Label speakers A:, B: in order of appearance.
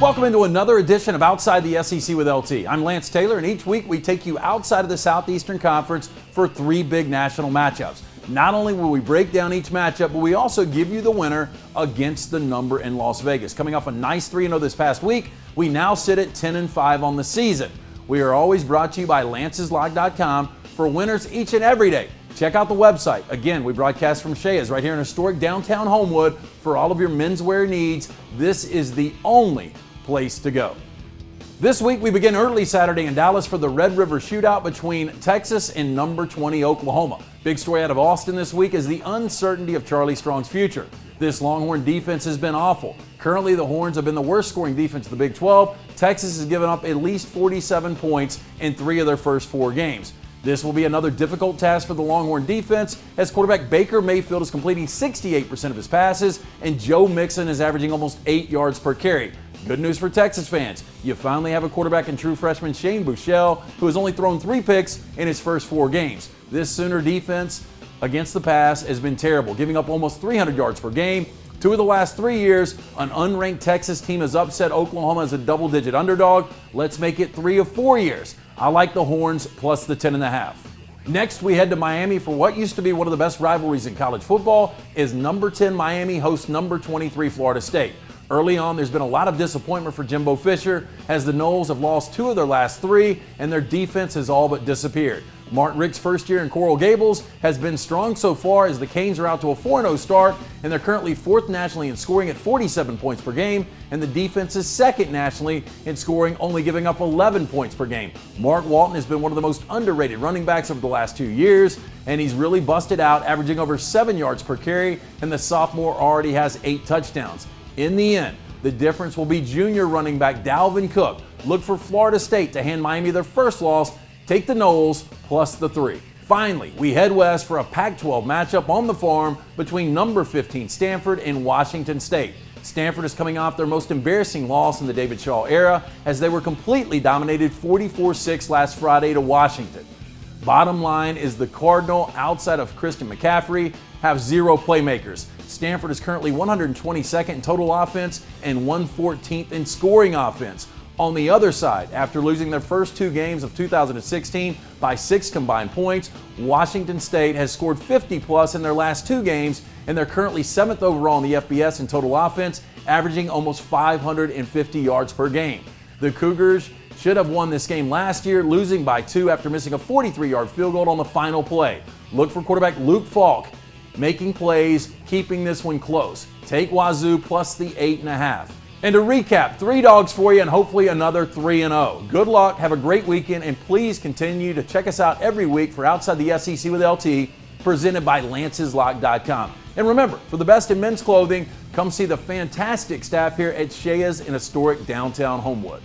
A: Welcome into another edition of Outside the SEC with LT. I'm Lance Taylor, and each week we take you outside of the Southeastern Conference for three big national matchups. Not only will we break down each matchup, but we also give you the winner against the number in Las Vegas. Coming off a nice 3-0 this past week, we now sit at 10-5 on the season. We are always brought to you by Lance'sLock.com for winners each and every day. Check out the website. Again, we broadcast from Shea's right here in historic downtown Homewood for all of your menswear needs. This is the only place to go. This week we begin early Saturday in Dallas for the Red River Shootout between Texas and number 20 Oklahoma. Big story out of Austin this week is the uncertainty of Charlie Strong's future. This Longhorn defense has been awful. Currently the Horns have been the worst scoring defense in the Big 12. Texas has given up at least 47 points in 3 of their first 4 games. This will be another difficult task for the Longhorn defense as quarterback Baker Mayfield is completing 68% of his passes and Joe Mixon is averaging almost 8 yards per carry. Good news for Texas fans. You finally have a quarterback in true freshman Shane Buechele, who has only thrown 3 picks in his first 4 games. This Sooner defense against the pass has been terrible, giving up almost 300 yards per game. 2 of the last 3 years, an unranked Texas team has upset Oklahoma as a double-digit underdog. Let's make it 3 of 4 years. I like the Horns plus the 10.5. Next, we head to Miami for what used to be one of the best rivalries in college football as number 10 Miami hosts number 23 Florida State. Early on, there's been a lot of disappointment for Jimbo Fisher as the Noles have lost 2 of their last 3 and their defense has all but disappeared. Mark Richt's first year in Coral Gables has been strong so far as the Canes are out to a 4-0 start and they're currently 4th nationally in scoring at 47 points per game, and the defense is 2nd nationally in scoring, only giving up 11 points per game. Mark Walton has been one of the most underrated running backs over the last 2 years, and he's really busted out, averaging over 7 yards per carry, and the sophomore already has 8 touchdowns. In the end, the difference will be junior running back Dalvin Cook. Look for Florida State to hand Miami their first loss. Take the Noles plus the 3. Finally, we head west for a Pac-12 matchup on the farm between number 15 Stanford and Washington State. Stanford is coming off their most embarrassing loss in the David Shaw era as they were completely dominated 44-6 last Friday to Washington. Bottom line is the Cardinal, outside of Christian McCaffrey, have 0 playmakers. Stanford is currently 122nd in total offense and 114th in scoring offense. On the other side, after losing their first 2 games of 2016 by 6 combined points, Washington State has scored 50+ in their last 2 games, and they're currently 7th overall in the FBS in total offense, averaging almost 550 yards per game. The Cougars should have won this game last year, losing by 2 after missing a 43-yard field goal on the final play. Look for quarterback Luke Falk making plays, keeping this one close. Take Wazoo plus the 8.5. And to recap, 3 dogs for you and hopefully another 3-0. Good luck, have a great weekend, and please continue to check us out every week for Outside the SEC with LT, presented by Lance'sLock.com. And remember, for the best in men's clothing, come see the fantastic staff here at Shea's in historic downtown Homewood.